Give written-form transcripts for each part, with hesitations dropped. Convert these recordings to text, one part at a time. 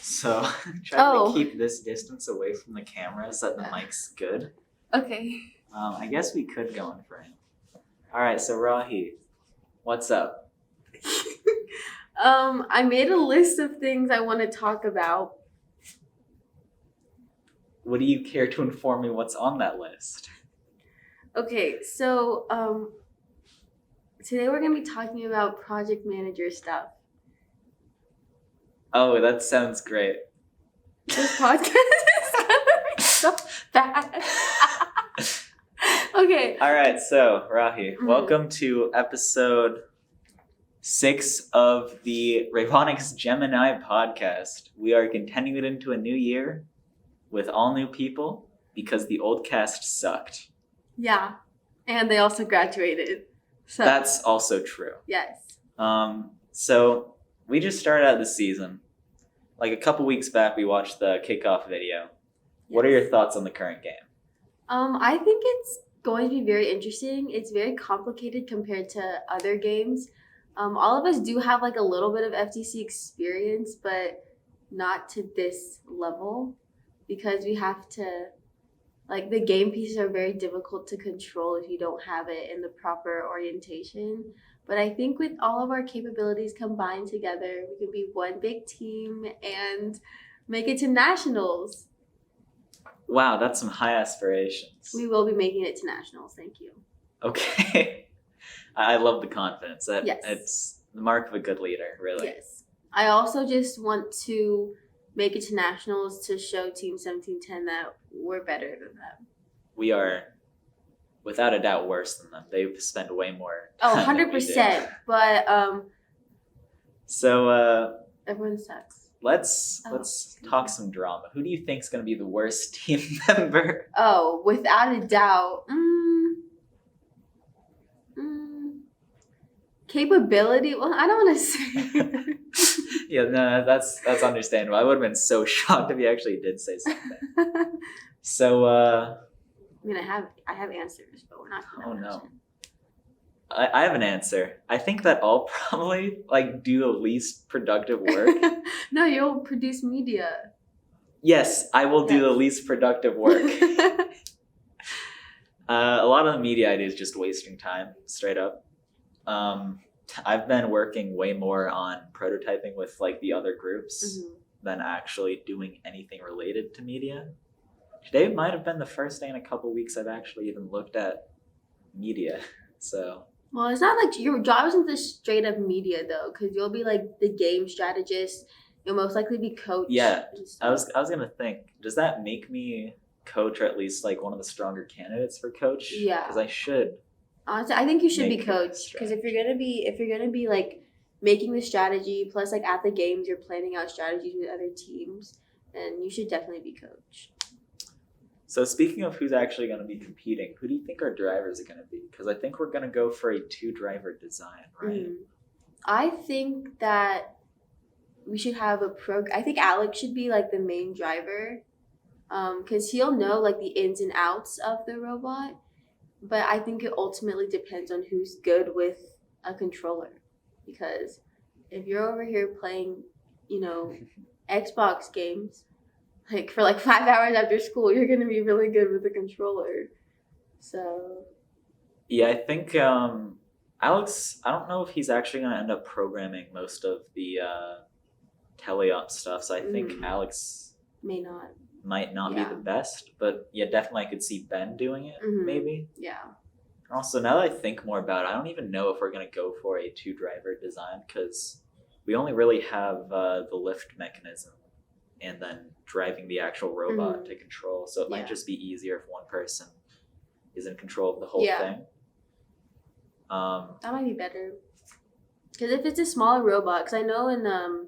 So try to keep this distance away from the camera so that the mic's good. Okay. I guess we could go in frame. All right, so Rahi, what's up? I made a list of things I want to talk about. What do you care to inform me what's on that list? Okay, so today we're going to be talking about project manager stuff. Oh, that sounds great. This podcast is going to be so bad. Okay. All right, so Rahi, welcome to episode 6 of the Ravonics Gemini Podcast. We are continuing into a new year with all new people because the old cast sucked. Yeah, and they also graduated. So that's also true. Yes. So we just started out the season. Like a couple weeks back, we watched the kickoff video. Yes. What are your thoughts on the current game? I think it's going to be very interesting. It's very complicated compared to other games. All of us do have like a little bit of FTC experience, but not to this level because we have to, like, the game pieces are very difficult to control if you don't have it in the proper orientation. But I think with all of our capabilities combined together, we can be one big team and make it to nationals. Wow, that's some high aspirations. We will be making it to nationals. Thank you. Okay. I love the confidence. Yes. It's the mark of a good leader, really. Yes. I also just want to make it to nationals to show Team 1710 that we're better than them. We are, without a doubt, worse than them. They spend way more time 100%. But so everyone sucks. Let's talk some drama. Who do you think is going to be the worst team member? Oh, without a doubt. Capability? Well, I don't want to say. Yeah, no, that's understandable. I would have been so shocked if you actually did say something. So, I mean, I have answers, but we're not going to. Oh no. I have an answer. I think that I'll probably do the least productive work. No, you'll produce media. Yes, I will do the least productive work. A lot of the media I do is just wasting time, straight up. I've been working way more on prototyping with the other groups than actually doing anything related to media. Today might have been the first day in a couple weeks I've actually even looked at media. So. Well, it's not like your job isn't the straight up media though, because you'll be the game strategist. You'll most likely be coach. Yeah, I was gonna think. Does that make me coach, or at least one of the stronger candidates for coach? Yeah, because I should. Honestly, I think you should be coach because if you're gonna be making the strategy plus at the games you're planning out strategies with other teams, then you should definitely be coach. So speaking of who's actually going to be competing, who do you think our drivers are going to be? Because I think we're going to go for a 2-driver design, right? I think that we should have I think Alex should be the main driver, because he'll know the ins and outs of the robot. But I think it ultimately depends on who's good with a controller, because if you're over here playing, Xbox games. For 5 hours after school, you're going to be really good with the controller. So. Yeah, I think Alex, I don't know if he's actually going to end up programming most of the teleop stuff. So I think Alex might not be the best. But yeah, definitely I could see Ben doing it, maybe. Yeah. Also, now that I think more about it, I don't even know if we're going to go for a 2-driver design because we only really have the lift mechanism and then driving the actual robot to control. So it might just be easier if one person is in control of the whole thing. That might be better. Because if it's a smaller robot, because I know in, I'm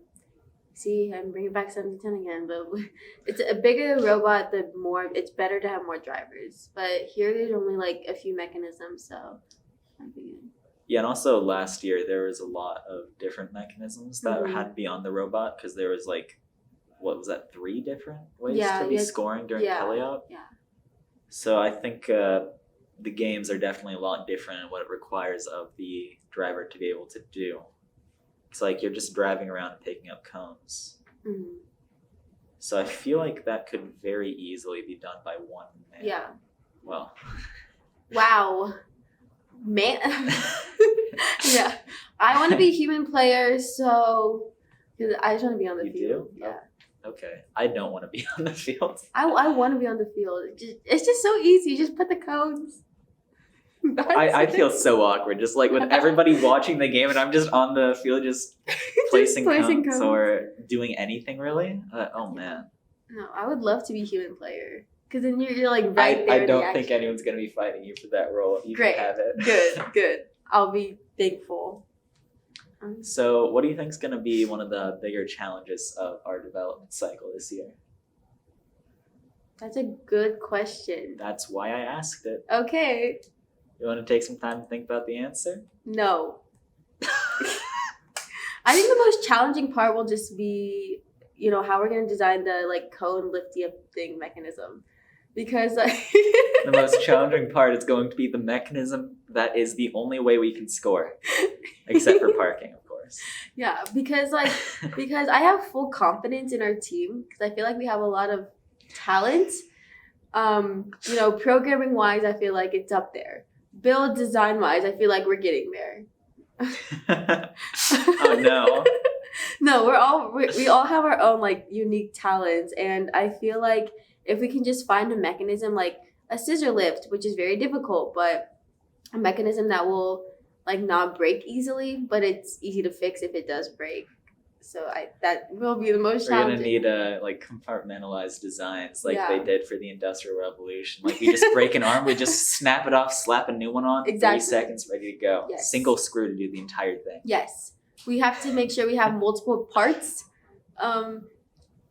bringing back 1710 again, but it's a bigger robot, it's better to have more drivers. But here there's only a few mechanisms, so that'd be good. Yeah, and also last year there was a lot of different mechanisms that had to be on the robot because there was what was that, 3 different ways to be scoring during teleop? Yeah. So I think the games are definitely a lot different in what it requires of the driver to be able to do. It's you're just driving around and picking up cones. So I feel like that could very easily be done by one man. Yeah. Well. Wow. Man. Yeah. I want to be human player, so because I just want to be on the You field. do? Yeah. Okay. I don't want to be on the field. I want to be on the field. It's just so easy. You just put the codes. I feel so awkward, just like with everybody watching the game, and I'm just on the field, just placing cones or doing anything really. Oh man. No, I would love to be human player because then you're like right there. I don't think anyone's gonna be fighting you for that role. You Great. can have it. Good. I'll be thankful. So, what do you think is gonna be one of the bigger challenges of our development cycle this year? That's a good question. That's why I asked it. Okay. You want to take some time to think about the answer? No. I think the most challenging part will just be, how we're gonna design the like cone lifty up thing mechanism, because like the most challenging part is going to be the mechanism that is the only way we can score, except for parking, of course. Yeah, because I have full confidence in our team because I feel like we have a lot of talent. Programming wise, I feel like it's up there. Build design wise, I feel like we're getting there. Oh no. No, we all have our own like unique talents, and I feel like if we can just find a mechanism like a scissor lift, which is very difficult, but a mechanism that will like not break easily, but it's easy to fix if it does break. So that will be the most challenging. We're gonna need like compartmentalized designs like they did for the Industrial Revolution. Like we just break an arm, we just snap it off, slap a new one on, exactly. 3 seconds, ready to go. Yes. Single screw to do the entire thing. Yes. We have to make sure we have multiple parts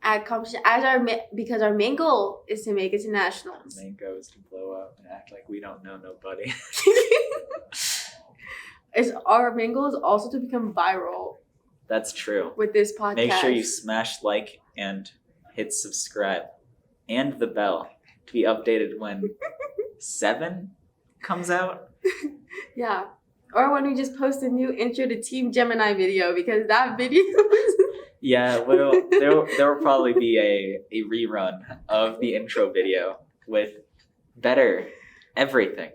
at competition because our main goal is to make it to nationals. Our main goal is to blow up and act like we don't know nobody. Our main goal is also to become viral. That's true. With this podcast. Make sure you smash like and hit subscribe and the bell to be updated when 7 comes out. Yeah. Or when we just post a new intro to Team Gemini video, because that video Yeah, well, there will probably be a rerun of the intro video with better everything.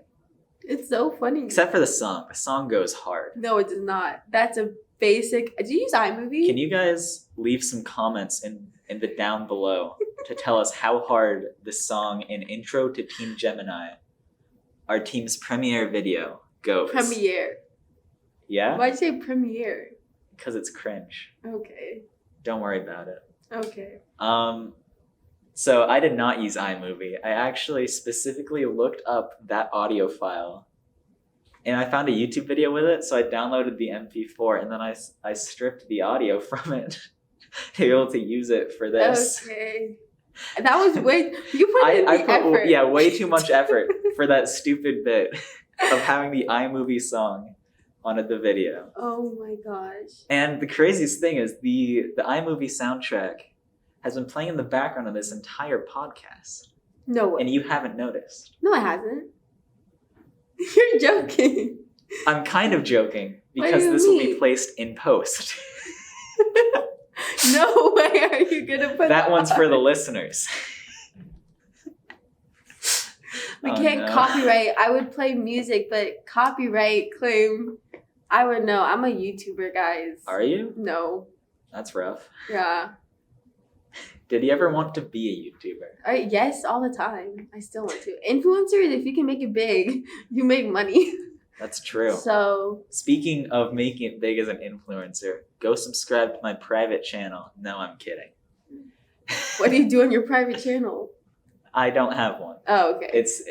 It's so funny. Except for the song. The song goes hard. No, it does not. That's a basic. Do you use iMovie? Can you guys leave some comments in the down below to tell us how hard the song in Intro to Team Gemini, our team's premiere video, goes? Premiere. Yeah? Why'd you say premiere? Because it's cringe. Okay. Don't worry about it. Okay. So I did not use iMovie. I actually specifically looked up that audio file and I found a YouTube video with it. So I downloaded the MP4 and then I stripped the audio from it to be able to use it for this. Okay. That was you put in the effort. Yeah, way too much effort for that stupid bit of having the iMovie song on the video. Oh my gosh. And the craziest thing is the iMovie soundtrack has been playing in the background of this entire podcast. No way. And you haven't noticed. No, it hasn't. You're joking. I'm kind of joking because this will be placed in post. No way are you going to put that one's for the listeners. We can't copyright. I would play music, but copyright claim, I would know. I'm a YouTuber, guys. Are you? No. That's rough. Yeah. Did you ever want to be a YouTuber? Yes, all the time. I still want to. Influencers, if you can make it big, you make money. That's true. So, speaking of making it big as an influencer, go subscribe to my private channel. No, I'm kidding. What do you do on your private channel? I don't have one. Oh, okay. It's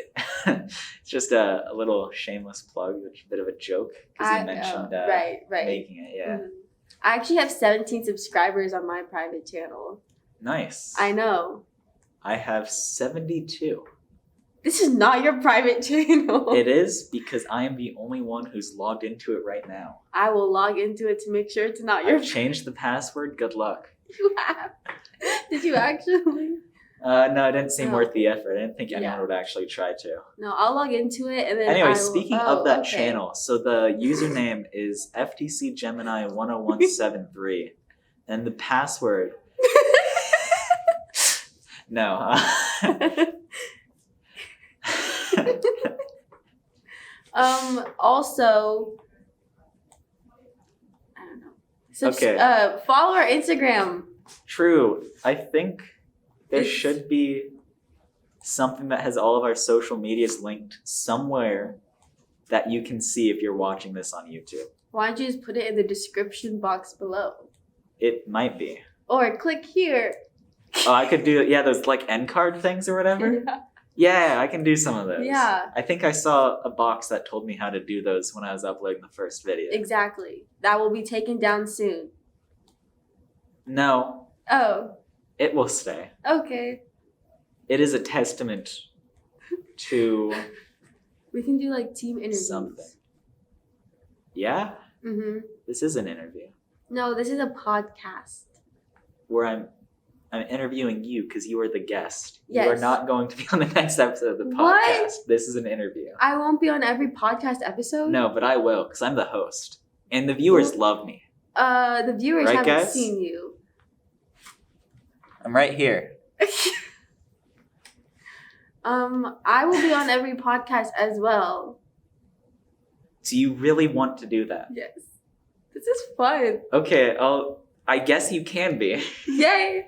just a little shameless plug, a bit of a joke because you mentioned right. making it. Yeah. Mm-hmm. I actually have 17 subscribers on my private channel. Nice. I know. I have 72. This is not your private channel. It is because I am the only one who's logged into it right now. I will log into it to make sure it's not your. I've changed the password. Good luck. You have? Did you actually? No, it didn't seem worth the effort. I didn't think anyone would actually try to. No, I'll log into it and then. Anyway, speaking of that channel, so the username is FTC Gemini 10173, and the password. No. Also, I don't know. Okay. Follow our Instagram. True. I think there It's- should be something that has all of our social medias linked somewhere that you can see if you're watching this on YouTube. Why don't you just put it in the description box below? It might be. Or click here. Oh, I could do, yeah, those like end card things or whatever. Yeah, I can do some of those. Yeah. I think I saw a box that told me how to do those when I was uploading the first video. Exactly. That will be taken down soon. No, Oh, it will stay. okay. It is a testament to We can do like team interviews. something. Yeah, Mm-hmm. this is an interview No, this is a podcast. where I'm interviewing you because you are the guest. Yes. You are not going to be on the next episode of the podcast. What? This is an interview. I won't be on every podcast episode. No, but I will because I'm the host. And the viewers love me. The viewers Right, haven't guys? seen you. I'm right here. I will be on every podcast as well. Do you really want to do that? Yes. This is fun. Okay, I guess you can be. Yay.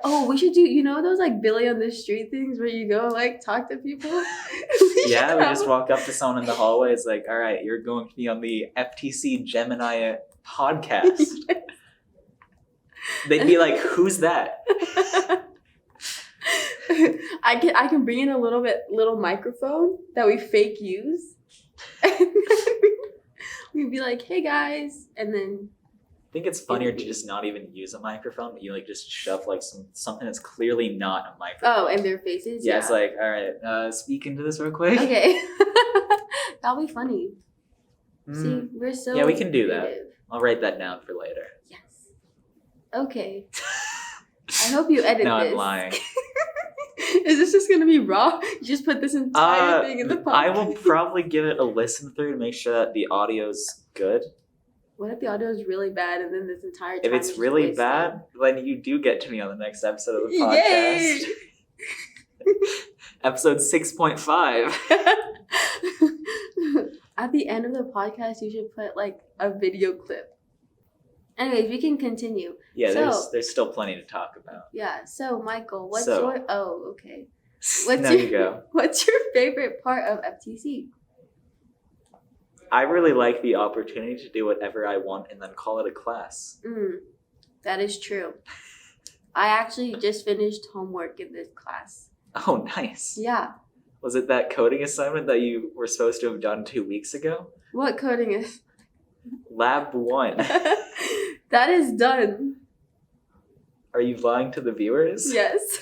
Oh, we should do, you know those like Billy on the Street things where you go like talk to people? Yeah, we just walk up to someone in the hallway. It's like, all right, you're going to be on the FTC Gemini podcast. They'd be like, who's that? I can bring in a little microphone that we fake use. And we'd be like, hey guys, and then I think it's funnier to just not even use a microphone, but you like just shove like something that's clearly not a microphone. in their faces. Yeah, it's like, all right, speak into this real quick. Okay. That'll be funny. Mm, See, we're so yeah, we can do that. creative. I'll write that down for later. Yes. Okay. I hope you edit No, this. I'm lying. Is this just gonna be raw? You just put this entire thing in the podcast. I will probably give it a listen through to make sure that the audio's good. What if the audio is really bad and then this entire time If is it's just really wasted? bad, then you do get to me on the next episode of the podcast. Yay! Episode 6.5. At the end of the podcast, you should put like a video clip. Anyways, we can continue. Yeah, So- there's still plenty to talk about. Yeah. So, Michael, what's So- your? Oh, okay. What's Now your- you go. What's your favorite part of FTC? I really like the opportunity to do whatever I want and then call it a class. That is true. I actually just finished homework in this class. Oh, nice. Yeah. Was it that coding assignment that you were supposed to have done 2 weeks ago? What coding is? Lab 1. That is done. Are you lying to the viewers? Yes.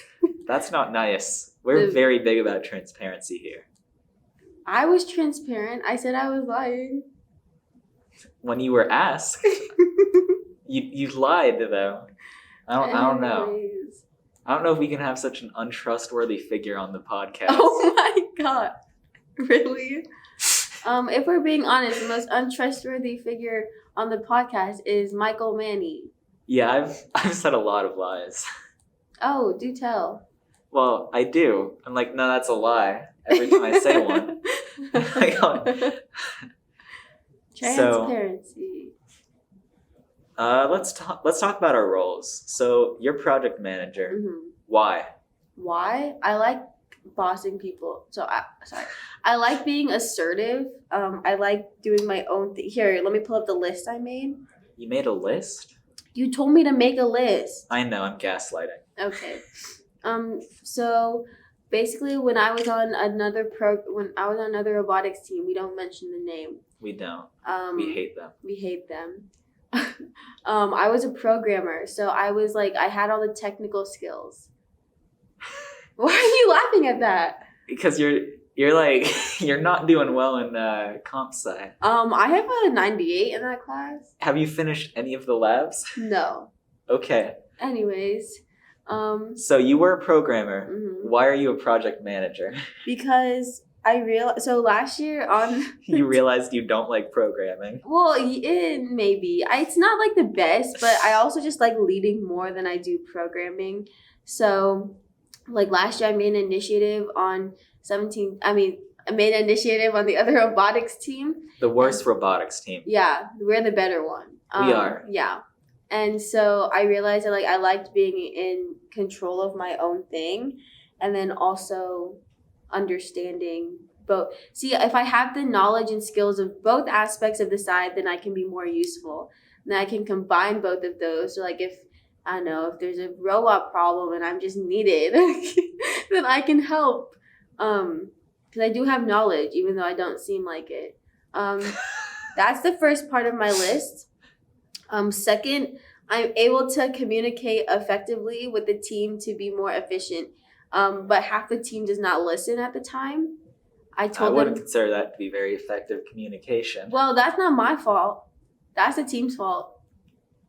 That's not nice. We're The- very big about transparency here. I was transparent. I said I was lying. When you were asked, you lied though. I don't know. Anyways. I don't know if we can have such an untrustworthy figure on the podcast. Oh my god. Really? If we're being honest, the most untrustworthy figure on the podcast is Michael Manny. Yeah, I've said a lot of lies. Oh, do tell. Well, I do. I'm like, no, that's a lie. Every time I say one. Transparency. Let's talk about our roles. So you're project manager. Mhm. Why? Why? I like bossing people. I like being assertive. I like doing my own thing. Here, let me pull up the list I made. You made a list? You told me to make a list. I know, I'm gaslighting. Okay. So basically, when I was on another robotics team, we don't mention the name. We don't. We We hate them. We hate them. I was a programmer, so I was like, I had all the technical skills. Why are you laughing at that? Because you're like you're not doing well in comp sci. I have a 98 in that class. Have you finished any of the labs? No. Okay. Anyways, So you were a programmer. mhm. Why are you a project manager? Because I realized, so last year on, You realized you don't like programming. well, maybe. It's not like the best, but I also just like leading more than I do programming. So like last year I made an initiative on 17. I made an initiative on the other robotics team. The worst robotics team. Yeah, we're the better one. We are. Yeah. And so I realized that like I liked being in control of my own thing, and then also understanding both. See, if I have the knowledge and skills of both aspects of the side, then I can be more useful. Then I can combine both of those. So like if I don't know, if there's a robot problem and I'm just needed, then I can help. Because I do have knowledge, even though I don't seem like it. That's the first part of my list. Second, I'm able to communicate effectively with the team to be more efficient. But half the team does not listen at the time. I wouldn't consider that to be very effective communication. Well, that's not my fault. That's the team's fault.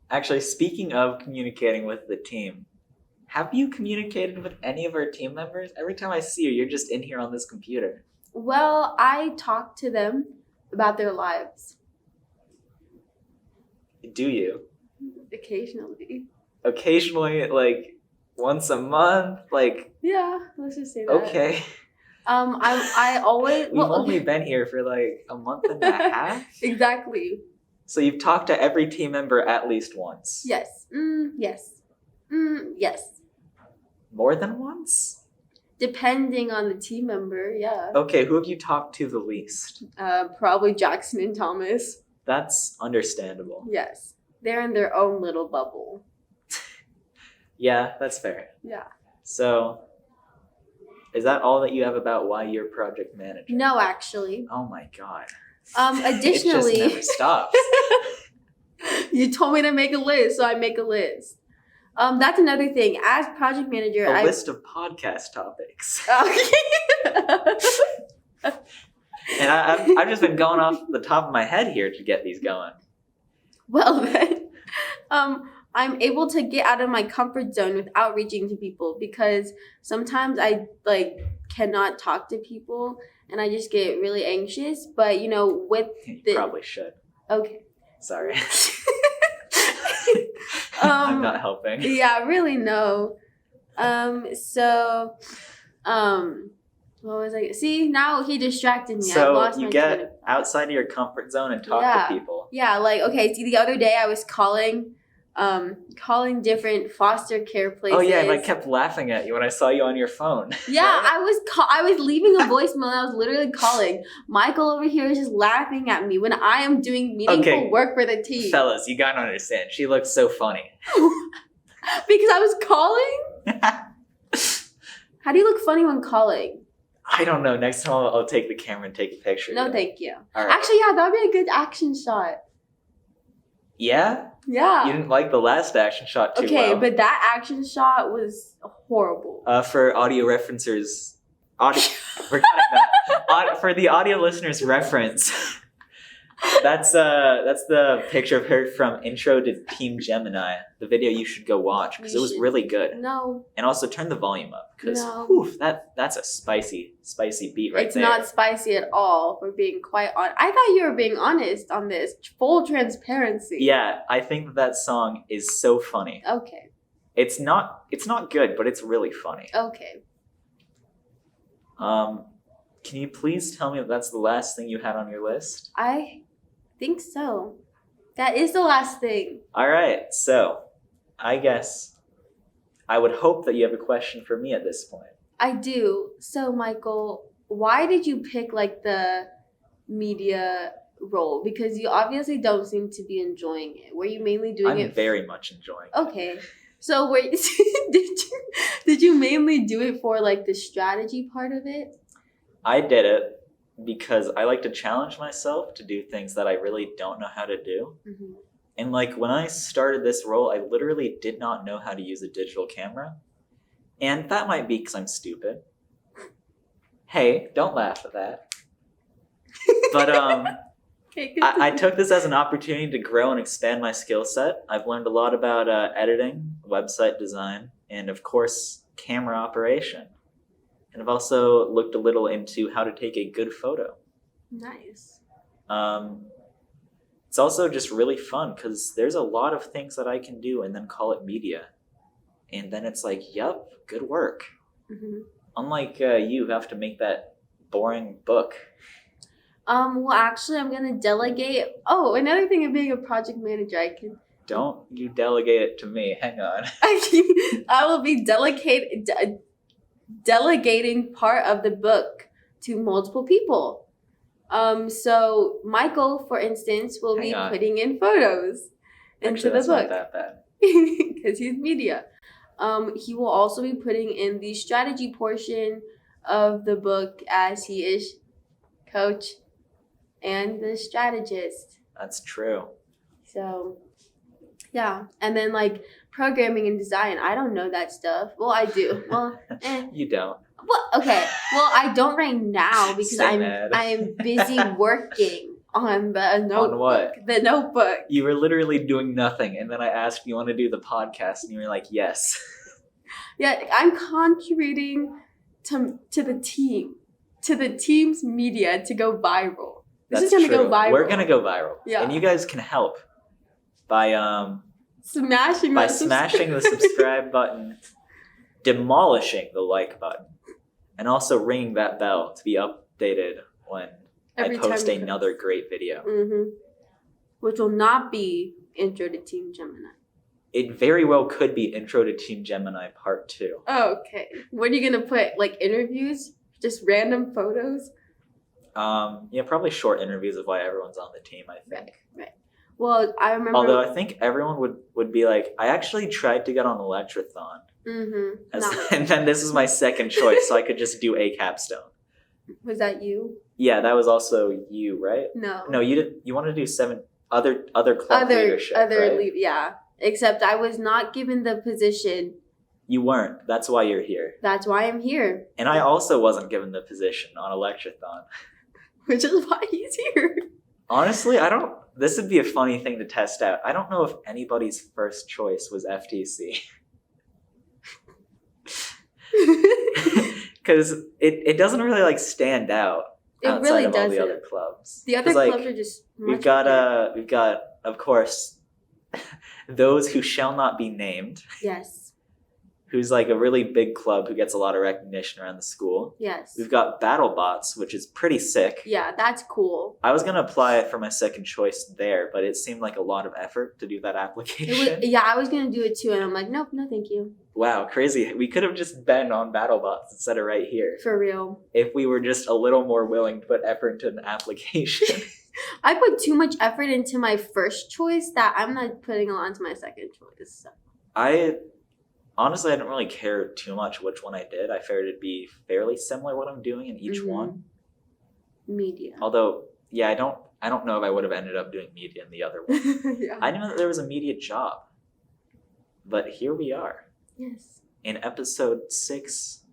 Actually, speaking of communicating with the team, have you communicated with any of our team members? Every time I see you, you're just in here on this computer. Well, I talk to them about their lives. Do you? Occasionally. Occasionally, like once a month, like. Yeah, let's just say that. Okay. I always. We've only been here for like a month and a half. Exactly. So you've talked to every team member at least once. Yes. Yes. Yes. More than once? Depending on the team member, yeah. Okay, who have you talked to the least? Probably Jackson and Thomas. That's understandable. Yes. They're in their own little bubble. Yeah, that's fair. Yeah. So, is that all that you have about why you're project manager? No, actually. Oh my god. Additionally, it just never stops. You told me to make a list, so I make a list. That's another thing. As project manager, a list of podcast topics. And I've just been going off the top of my head here to get these going. Well then, I'm able to get out of my comfort zone without reaching to people, because sometimes I cannot talk to people and I just get really anxious. But with you probably should. Okay. Sorry. I'm not helping. Yeah, really no. What was I? See, now he distracted me. So I lost you my get outside of your comfort zone and talk to people. Yeah, okay. See, the other day I was calling different foster care places. Oh yeah, and I kept laughing at you when I saw you on your phone. Yeah, I was leaving a voicemail. I was literally calling. Michael over here is just laughing at me when I am doing meaningful work for the team. Fellas, you gotta understand. She looks so funny. Because I was calling? How do you look funny when calling? I don't know. Next time I'll take the camera and take a picture. No, thank you. All right. Actually, yeah, that would be a good action shot. Yeah? Yeah. You didn't like the last action shot too well. Okay, but that action shot was horrible. For audio referencers, we're cutting that. For the audio listeners' reference, that's the picture of her from Intro to Team Gemini, the video you should go watch because it was really good. No. And also turn the volume up because that's a spicy beat right there. It's not spicy at all. We're being quite honest. I thought you were being honest on this. Full transparency. Yeah, I think that song is so funny. Okay. It's not good, but it's really funny. Okay. Can you please tell me that that's the last thing you had on your list? I think so. That is the last thing. All right. So, I guess I would hope that you have a question for me at this point. I do. So, Michael, why did you pick the media role? Because you obviously don't seem to be enjoying it. Were you mainly doing it? I'm very much enjoying it. Okay. So, did you mainly do it for the strategy part of it? I did it because I like to challenge myself to do things that I really don't know how to do. Mm-hmm. And when I started this role, I literally did not know how to use a digital camera. And that might be because I'm stupid. Hey, don't laugh at that. But okay, I took this as an opportunity to grow and expand my skill set. I've learned a lot about editing, website design, and of course, camera operation. And I've also looked a little into how to take a good photo. Nice. It's also just really fun because there's a lot of things that I can do and then call it media. And then it's yup, good work. Unlike you have to make that boring book. Well, actually, I'm gonna delegate. Oh, another thing of being a project manager, I can. Don't you delegate it to me. Hang on. I will be delegating part of the book to multiple people. So Michael, for instance, will be putting in photos into the book. Not that bad. Because he's media. He will also be putting in the strategy portion of the book as he is coach and the strategist. That's true. So, yeah. And then like programming and design, I don't know that stuff. Well, I do. Well, You don't. Well, okay. Well, I don't right now because I am busy working on the notebook. On what? The notebook. You were literally doing nothing, and then I asked, "You want to do the podcast?" And you were like, "Yes." Yeah, I'm contributing to the team, to the team's media to go viral. This is gonna go viral. We're gonna go viral. Yeah. And you guys can help by smashing the subscribe button, demolishing the like button, and also ringing that bell to be updated when I post another great video. Mm-hmm. Which will not be Intro to Team Gemini. It very well could be Intro to Team Gemini Part 2. Oh, okay. What are you going to put? Like interviews? Just random photos? Yeah, probably short interviews of why everyone's on the team, I think. Right. Well, I remember... Although I think everyone would be like, I actually tried to get on Electrathon. Mm-hmm. And then this is my second choice, so I could just do a capstone. Was that you? Yeah, that was also you, right? No, you didn't. You wanted to do 7 other club leadership, right? Yeah. Except I was not given the position. You weren't. That's why you're here. That's why I'm here. And I also wasn't given the position on Electrathon. Which is why he's here. Honestly, this would be a funny thing to test out. I don't know if anybody's first choice was FTC. Because it doesn't really like stand out outside of all the other clubs. The other clubs are just we've got of course those who shall not be named. Yes. Who's like a really big club who gets a lot of recognition around the school. Yes. We've got BattleBots, which is pretty sick. Yeah, that's cool. I was gonna apply for my second choice there, but it seemed like a lot of effort to do that application. I was gonna do it too, and I'm like, nope, no, thank you. Wow, crazy. We could have just been on BattleBots instead of right here. For real. If we were just a little more willing to put effort into an application. I put too much effort into my first choice that I'm not putting a lot into my second choice. So. Honestly, I didn't really care too much which one I did. I figured it'd be fairly similar what I'm doing in each one. Media. Although, yeah, I don't know if I would have ended up doing media in the other one. Yeah. I knew that there was a media job. But here we are. Yes. In episode 6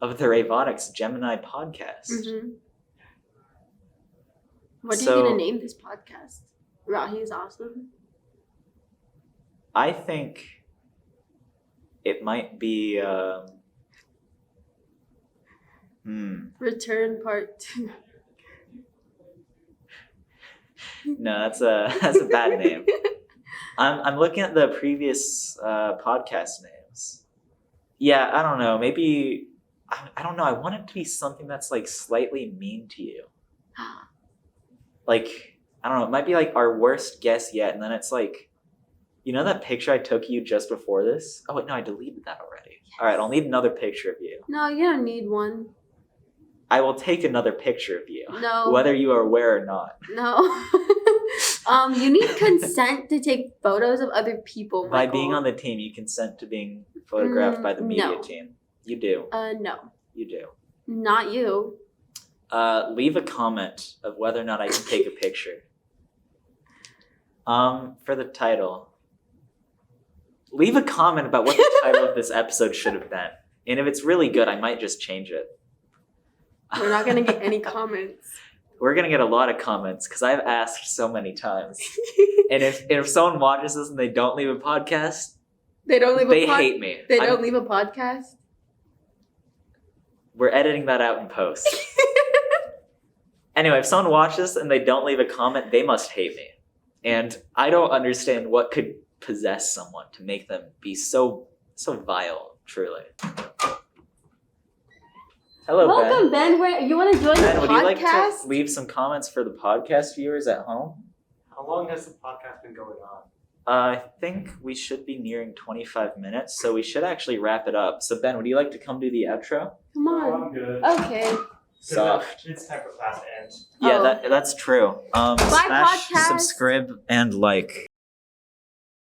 of the Ravonics Gemini Podcast. Mm-hmm. What are you going to name this podcast? Rahi is awesome? I think it might be Return Part 2. No, that's a bad name. I'm looking at the previous podcast names. Yeah, I don't know. Maybe I don't know. I want it to be something that's like slightly mean to you. Like, I don't know. It might be like our worst guess yet, and then it's like, you know that picture I took you just before this? Oh, wait, no, I deleted that already. Yes. All right, I'll need another picture of you. No, you don't need one. I will take another picture of you. No. Whether you are aware or not. No. You need consent to take photos of other people, Michael. By being on the team, you consent to being photographed by the media team. You do. No. You do. Not you. Leave a comment of whether or not I can take a picture. For the title. Leave a comment about what the title of this episode should have been. And if it's really good, I might just change it. We're not going to get any comments. We're going to get a lot of comments because I've asked so many times. And if someone watches this and they don't leave a podcast, they hate me. They don't leave a podcast? We're editing that out in post. Anyway, if someone watches and they don't leave a comment, they must hate me. And I don't understand what could possess someone to make them be so vile, truly. Hello, Welcome, Ben. You want to join Ben, the would you like podcast? to leave some comments for the podcast viewers at home? How long has the podcast been going on? I think we should be nearing 25 minutes, so we should actually wrap it up. So, Ben, would you like to come do the outro? Come Oh, on. I'm good. Okay. Soft. It's time for class to end. Yeah, Oh. that's true. Bye, Smash podcast. subscribe and like.